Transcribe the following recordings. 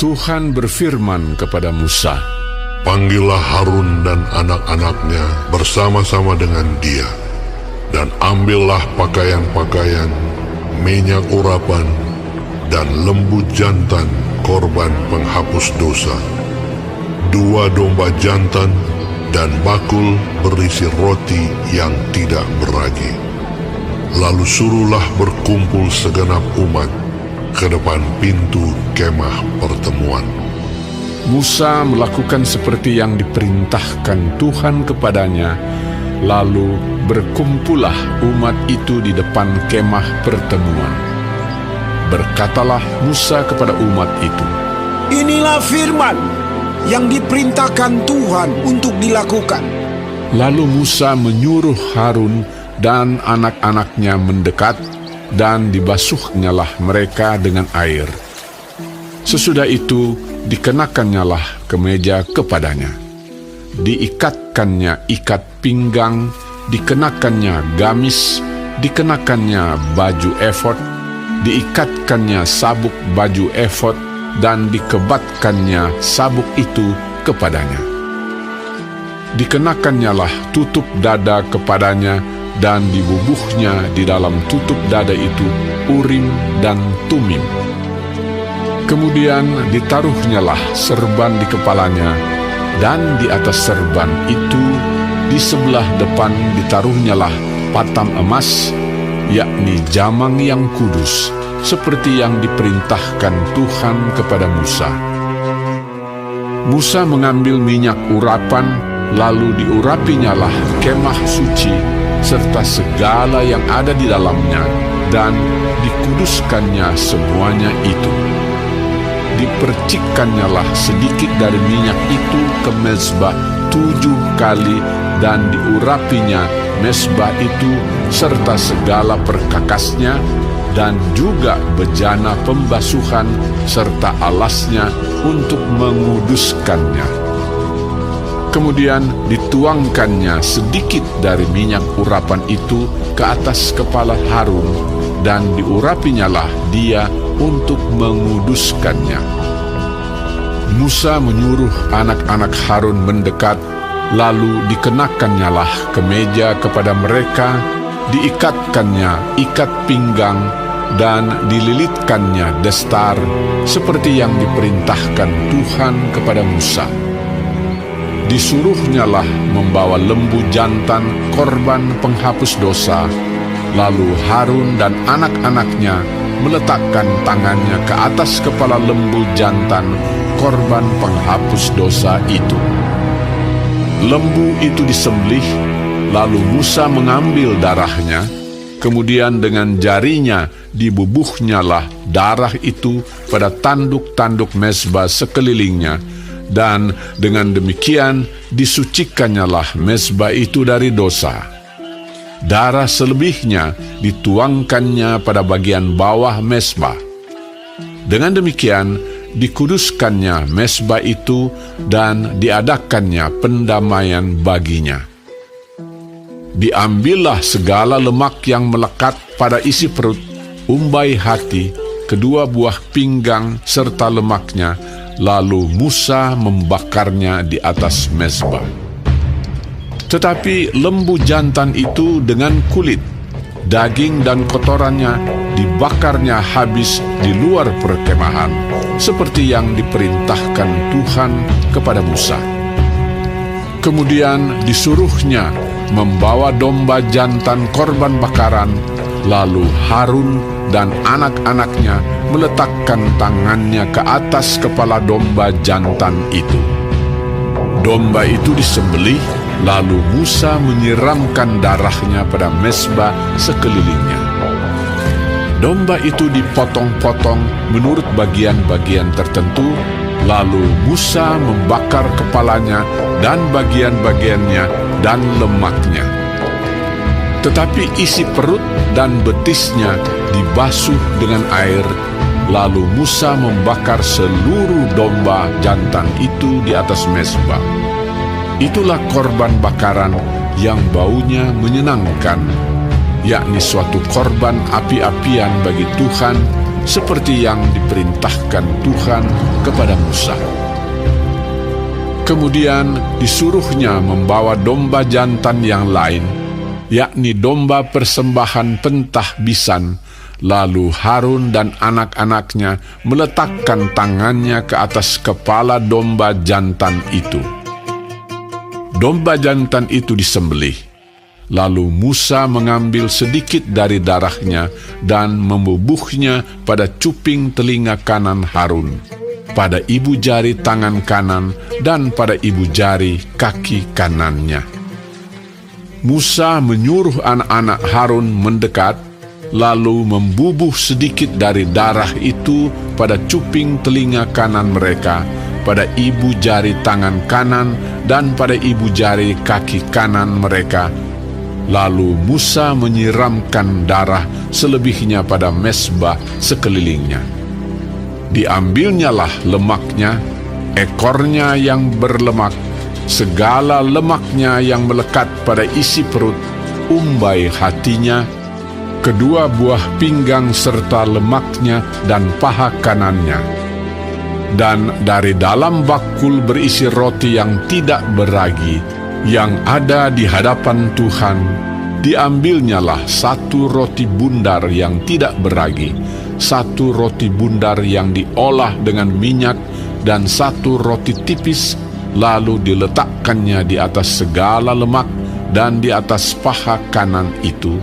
Tuhan berfirman kepada Musa, "Panggillah Harun dan anak-anaknya bersama-sama dengan dia, dan ambillah pakaian-pakaian, minyak urapan, dan lembu jantan korban penghapus dosa, 2 domba jantan, dan bakul berisi roti yang tidak beragi. Lalu suruhlah berkumpul segenap umat ke depan pintu kemah pertemuan." Musa melakukan seperti yang diperintahkan Tuhan kepadanya, lalu berkumpullah umat itu di depan kemah pertemuan. Berkatalah Musa kepada umat itu, "Inilah firman yang diperintahkan Tuhan untuk dilakukan." Lalu Musa menyuruh Harun dan anak-anaknya mendekat, dan dibasuhnyalah mereka dengan air. Sesudah itu dikenakannyalah kemeja kepadanya, diikatkannya ikat pinggang, dikenakannya gamis, dikenakannya baju efod, diikatkannya sabuk baju efod, dan dikebatkannya sabuk itu kepadanya. Dikenakannyalah tutup dada kepadanya, dan dibubuhnya di dalam tutup dada itu Urim dan Tumim. Kemudian ditaruhnyalah serban di kepalanya, dan di atas serban itu di sebelah depan ditaruhnyalah patam emas, yakni jamang yang kudus, seperti yang diperintahkan Tuhan kepada Musa. Musa mengambil minyak urapan, lalu diurapinyalah kemah suci serta segala yang ada di dalamnya, dan dikuduskannya semuanya itu. Dipercikkannyalah sedikit dari minyak itu ke mezbah 7 kali, dan diurapinya mezbah itu serta segala perkakasnya, dan juga bejana pembasuhan serta alasnya untuk menguduskannya. Kemudian dituangkannya sedikit dari minyak urapan itu ke atas kepala Harun, dan diurapinyalah dia untuk menguduskannya. Musa menyuruh anak-anak Harun mendekat, lalu dikenakannyalah kemeja kepada mereka, diikatkannya ikat pinggang, dan dililitkannya destar, seperti yang diperintahkan Tuhan kepada Musa. Disuruhnyalah membawa lembu jantan korban penghapus dosa, lalu Harun dan anak-anaknya meletakkan tangannya ke atas kepala lembu jantan korban penghapus dosa itu. Lembu itu disembelih, lalu Musa mengambil darahnya, kemudian dengan jarinya dibubuhnyalah darah itu pada tanduk-tanduk mezbah sekelilingnya, dan dengan demikian disucikannyalah mezbah itu dari dosa. Darah selebihnya dituangkannya pada bagian bawah mezbah. Dengan demikian dikuduskannya mezbah itu, dan diadakannya pendamaian baginya. Diambillah segala lemak yang melekat pada isi perut, umbai hati, kedua buah pinggang serta lemaknya, lalu Musa membakarnya di atas mezbah. Tetapi lembu jantan itu dengan kulit, daging dan kotorannya dibakarnya habis di luar perkemahan, seperti yang diperintahkan Tuhan kepada Musa. Kemudian disuruhnya membawa domba jantan korban bakaran, lalu Harun dan anak-anaknya meletakkan tangannya ke atas kepala domba jantan itu. Domba itu disembelih, lalu Musa menyiramkan darahnya pada mezbah sekelilingnya. Domba itu dipotong-potong menurut bagian-bagian tertentu, lalu Musa membakar kepalanya dan bagian-bagiannya dan lemaknya. Tetapi isi perut dan betisnya dibasuh dengan air, lalu Musa membakar seluruh domba jantan itu di atas mezbah. Itulah korban bakaran yang baunya menyenangkan, yakni suatu korban api-apian bagi Tuhan seperti yang diperintahkan Tuhan kepada Musa. Kemudian disuruhnya membawa domba jantan yang lain, yakni domba persembahan pentahbisan. Lalu Harun dan anak-anaknya meletakkan tangannya ke atas kepala domba jantan itu. Domba jantan itu disembelih. Lalu Musa mengambil sedikit dari darahnya dan membubuhnya pada cuping telinga kanan Harun, pada ibu jari tangan kanan, dan pada ibu jari kaki kanannya. Musa menyuruh anak-anak Harun mendekat, lalu membubuh sedikit dari darah itu pada cuping telinga kanan mereka, pada ibu jari tangan kanan, dan pada ibu jari kaki kanan mereka. Lalu Musa menyiramkan darah selebihnya pada mezbah sekelilingnya. Diambilnyalah lemaknya, ekornya yang berlemak, segala lemaknya yang melekat pada isi perut, umbai hatinya, kedua buah pinggang serta lemaknya dan paha kanannya. Dan dari dalam bakul berisi roti yang tidak beragi, yang ada di hadapan Tuhan, diambilnyalah satu roti bundar yang tidak beragi, satu roti bundar yang diolah dengan minyak, dan satu roti tipis, lalu diletakkannya di atas segala lemak dan di atas paha kanan itu.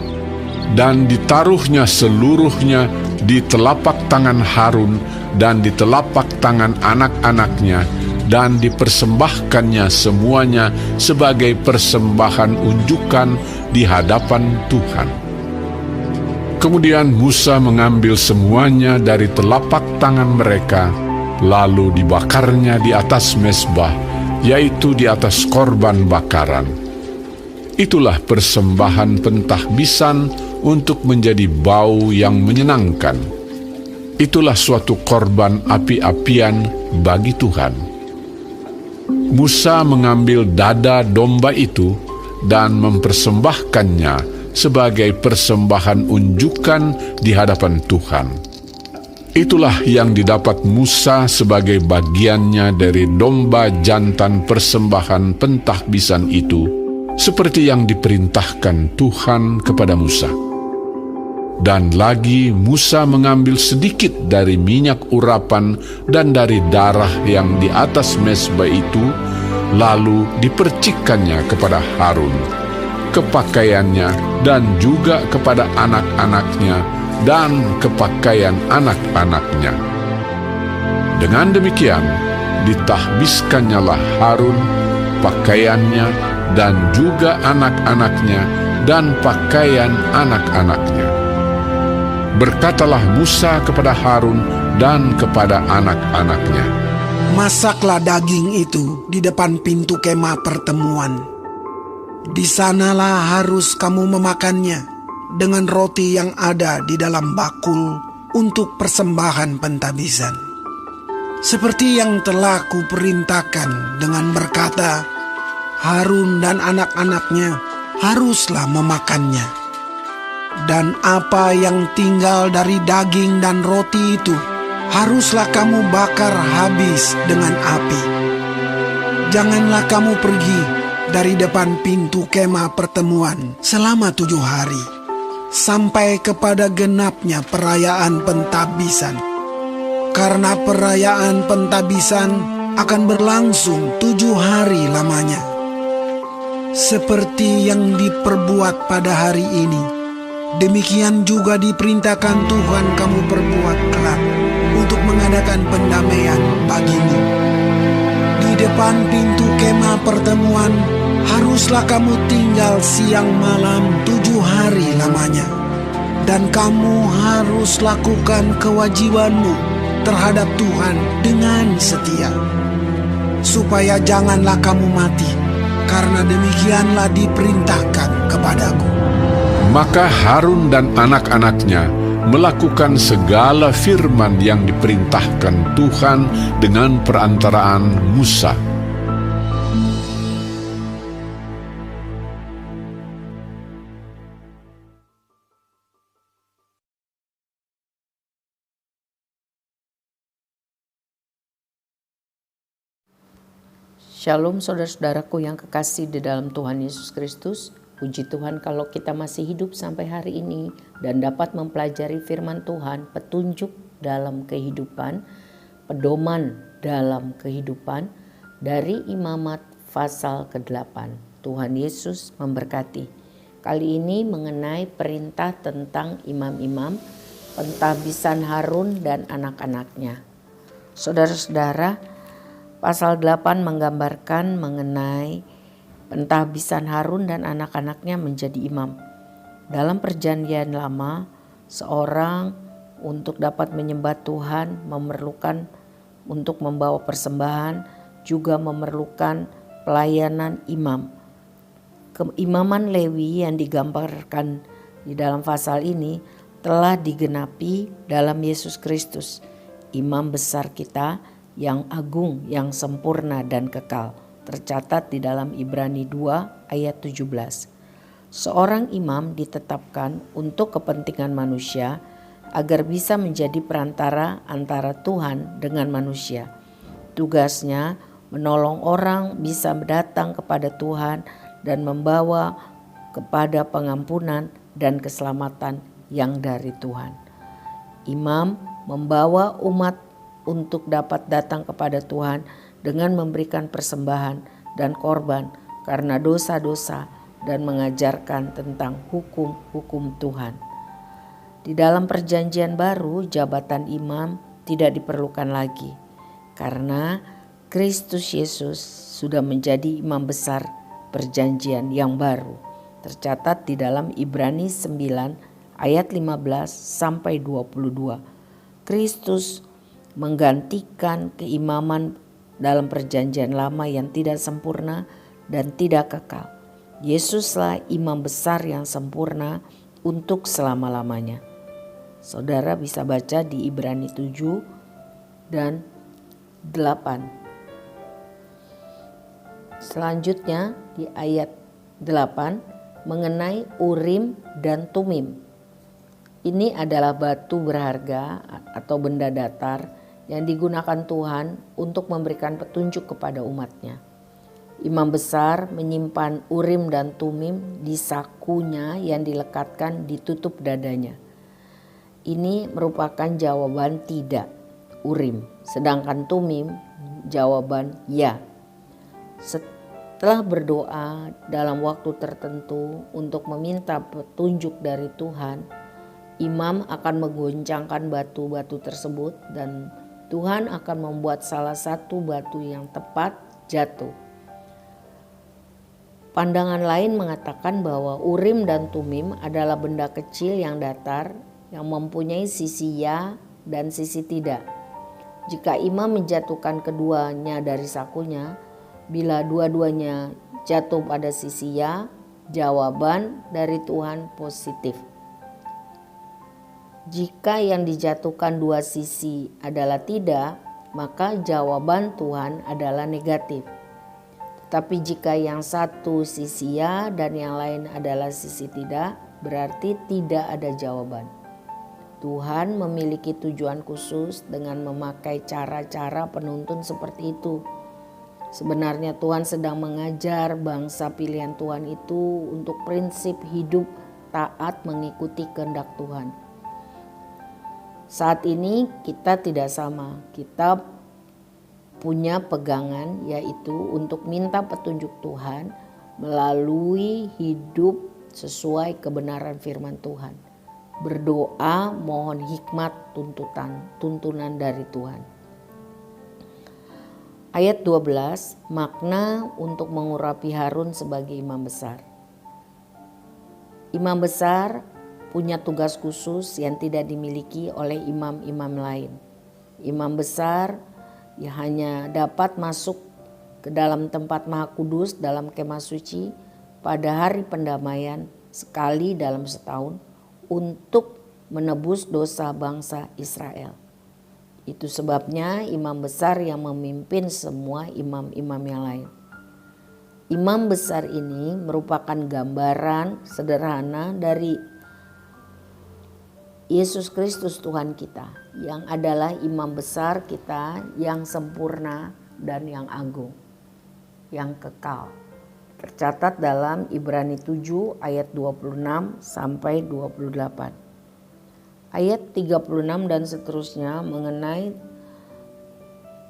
Dan ditaruhnya seluruhnya di telapak tangan Harun dan di telapak tangan anak-anaknya, dan dipersembahkannya semuanya sebagai persembahan unjukan di hadapan Tuhan. Kemudian Musa mengambil semuanya dari telapak tangan mereka, lalu dibakarnya di atas mezbah, yaitu di atas korban bakaran. Itulah persembahan pentahbisan untuk menjadi bau yang menyenangkan. Itulah suatu korban api-apian bagi Tuhan. Musa mengambil dada domba itu dan mempersembahkannya sebagai persembahan unjukan di hadapan Tuhan. Itulah yang didapat Musa sebagai bagiannya dari domba jantan persembahan pentahbisan itu, seperti yang diperintahkan Tuhan kepada Musa. Dan lagi Musa mengambil sedikit dari minyak urapan dan dari darah yang di atas mezbah itu, lalu dipercikkannya kepada Harun, ke pakaiannya, dan juga kepada anak-anaknya, dan ke pakaian anak-anaknya. Dengan demikian, ditahbiskannya Harun, pakaiannya, dan juga anak-anaknya, dan pakaian anak-anaknya. Berkatalah Musa kepada Harun dan kepada anak-anaknya, Masaklah daging itu di depan pintu kemah pertemuan. Di sanalah harus kamu memakannya dengan roti yang ada di dalam bakul untuk persembahan pentahbisan. Seperti yang telah kuperintahkan dengan berkata, Harun dan anak-anaknya haruslah memakannya. Dan apa yang tinggal dari daging dan roti itu haruslah kamu bakar habis dengan api. Janganlah kamu pergi dari depan pintu kemah pertemuan selama 7 hari, sampai kepada genapnya perayaan pentahbisan. Karena perayaan pentahbisan akan berlangsung 7 hari lamanya. Seperti yang diperbuat pada hari ini, demikian juga diperintahkan Tuhan kamu perbuat kelak untuk mengadakan pendamaian bagimu. Di depan pintu kemah pertemuan haruslah kamu tinggal siang malam 7 hari lamanya. Dan kamu harus lakukan kewajibanmu terhadap Tuhan dengan setia, supaya janganlah kamu mati, karena demikianlah diperintahkan kepadaku. Maka Harun dan anak-anaknya melakukan segala firman yang diperintahkan Tuhan dengan perantaraan Musa. Shalom saudara-saudaraku yang kekasih di dalam Tuhan Yesus Kristus. Puji Tuhan kalau kita masih hidup sampai hari ini dan dapat mempelajari firman Tuhan, petunjuk dalam kehidupan, pedoman dalam kehidupan dari Imamat pasal ke-8. Tuhan Yesus memberkati. Kali ini mengenai perintah tentang imam-imam, pentahbisan Harun dan anak-anaknya. Saudara-saudara, Pasal 8 menggambarkan mengenai pentahbisan Harun dan anak-anaknya menjadi imam. Dalam perjanjian lama, seorang untuk dapat menyembah Tuhan memerlukan untuk membawa persembahan, juga memerlukan pelayanan imam. Keimaman Lewi yang digambarkan di dalam pasal ini telah digenapi dalam Yesus Kristus, imam besar kita yang agung, yang sempurna dan kekal, tercatat di dalam Ibrani 2 ayat 17. Seorang imam ditetapkan untuk kepentingan manusia agar bisa menjadi perantara antara Tuhan dengan manusia. Tugasnya menolong orang bisa datang kepada Tuhan dan membawa kepada pengampunan dan keselamatan yang dari Tuhan. Imam membawa umat untuk dapat datang kepada Tuhan dengan memberikan persembahan dan korban karena dosa-dosa dan mengajarkan tentang hukum-hukum Tuhan. Di dalam perjanjian baru, jabatan imam tidak diperlukan lagi karena Kristus Yesus sudah menjadi imam besar perjanjian yang baru. Tercatat di dalam Ibrani 9 ayat 15 sampai 22. Kristus menggantikan keimaman dalam perjanjian lama yang tidak sempurna dan tidak kekal. Yesuslah imam besar yang sempurna untuk selama-lamanya. Saudara bisa baca di Ibrani 7 dan 8. Selanjutnya di ayat 8 mengenai Urim dan Tumim. Ini adalah batu berharga atau benda datar yang digunakan Tuhan untuk memberikan petunjuk kepada umatnya. Imam besar menyimpan Urim dan Tumim di sakunya yang dilekatkan di tutup dadanya. Ini merupakan jawaban tidak, Urim, sedangkan Tumim jawaban ya. Setelah berdoa dalam waktu tertentu untuk meminta petunjuk dari Tuhan, imam akan menggoncangkan batu-batu tersebut dan Tuhan akan membuat salah satu batu yang tepat jatuh. Pandangan lain mengatakan bahwa Urim dan Tumim adalah benda kecil yang datar yang mempunyai sisi ya dan sisi tidak. Jika imam menjatuhkan keduanya dari sakunya, bila dua-duanya jatuh pada sisi ya, jawaban dari Tuhan positif. Jika yang dijatuhkan dua sisi adalah tidak, maka jawaban Tuhan adalah negatif. Tetapi jika yang satu sisi ya dan yang lain adalah sisi tidak, berarti tidak ada jawaban. Tuhan memiliki tujuan khusus dengan memakai cara-cara penuntun seperti itu. Sebenarnya Tuhan sedang mengajar bangsa pilihan Tuhan itu untuk prinsip hidup taat mengikuti kehendak Tuhan. Saat ini kita tidak sama, kita punya pegangan yaitu untuk minta petunjuk Tuhan melalui hidup sesuai kebenaran firman Tuhan. Berdoa mohon hikmat tuntunan dari Tuhan. Ayat 12, makna untuk mengurapi Harun sebagai imam besar. Imam besar punya tugas khusus yang tidak dimiliki oleh imam-imam lain. Imam besar hanya dapat masuk ke dalam tempat Maha Kudus dalam kemah suci pada hari pendamaian sekali dalam setahun untuk menebus dosa bangsa Israel. Itu sebabnya imam besar yang memimpin semua imam-imam yang lain. Imam besar ini merupakan gambaran sederhana dari Yesus Kristus Tuhan kita yang adalah imam besar kita yang sempurna dan yang agung. yang kekal. Tercatat dalam Ibrani 7 ayat 26 sampai 28. Ayat 36 dan seterusnya mengenai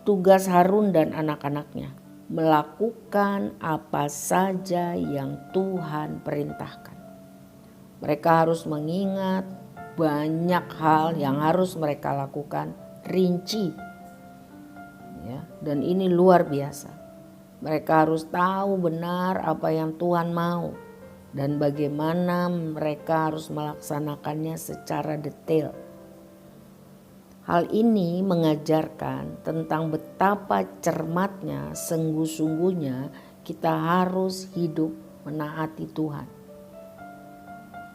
tugas Harun dan anak-anaknya melakukan apa saja yang Tuhan perintahkan. Mereka harus mengingat banyak hal yang harus mereka lakukan rinci. Ya, dan ini luar biasa. Mereka harus tahu benar apa yang Tuhan mau dan bagaimana mereka harus melaksanakannya secara detail. Hal ini mengajarkan tentang betapa cermatnya, sungguh-sungguhnya kita harus hidup menaati Tuhan.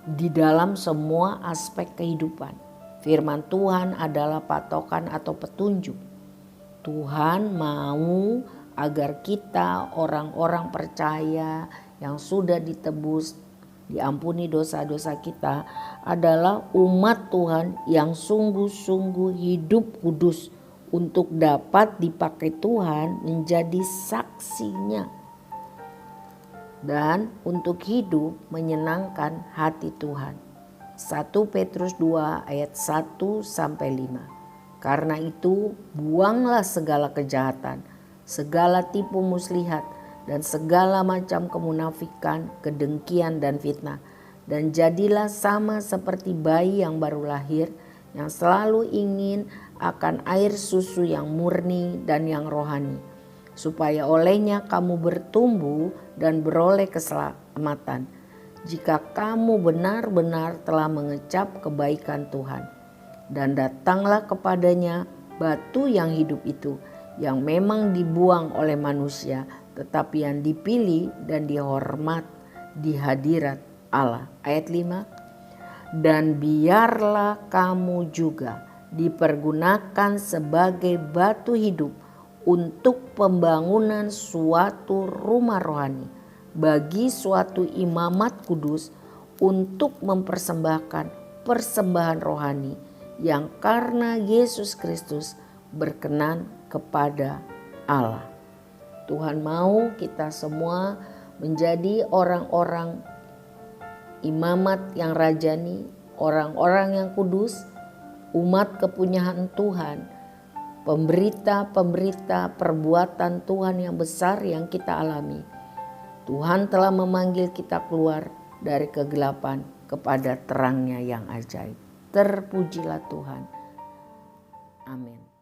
Di dalam semua aspek kehidupan, firman Tuhan adalah patokan atau petunjuk. Tuhan mau agar kita orang-orang percaya yang sudah ditebus, diampuni dosa-dosa kita, adalah umat Tuhan yang sungguh-sungguh hidup kudus untuk dapat dipakai Tuhan menjadi saksinya dan untuk hidup menyenangkan hati Tuhan. 1 Petrus 2 ayat 1 sampai 5. Karena itu buanglah segala kejahatan, segala tipu muslihat, dan segala macam kemunafikan, kedengkian dan fitnah. Dan jadilah sama seperti bayi yang baru lahir, yang selalu ingin akan air susu yang murni dan yang rohani, supaya olehnya kamu bertumbuh dan beroleh keselamatan, jika kamu benar-benar telah mengecap kebaikan Tuhan. Dan datanglah kepadanya batu yang hidup itu, yang memang dibuang oleh manusia, tetapi yang dipilih dan dihormat di hadirat Allah. Ayat 5. Dan biarlah kamu juga dipergunakan sebagai batu hidup untuk pembangunan suatu rumah rohani, bagi suatu imamat kudus, untuk mempersembahkan persembahan rohani yang karena Yesus Kristus berkenan kepada Allah. Tuhan mau kita semua menjadi orang-orang imamat yang rajani, orang-orang yang kudus, umat kepunyaan Tuhan, pemberita-pemberita perbuatan Tuhan yang besar yang kita alami. Tuhan telah memanggil kita keluar dari kegelapan kepada terangnya yang ajaib. Terpujilah Tuhan. Amin.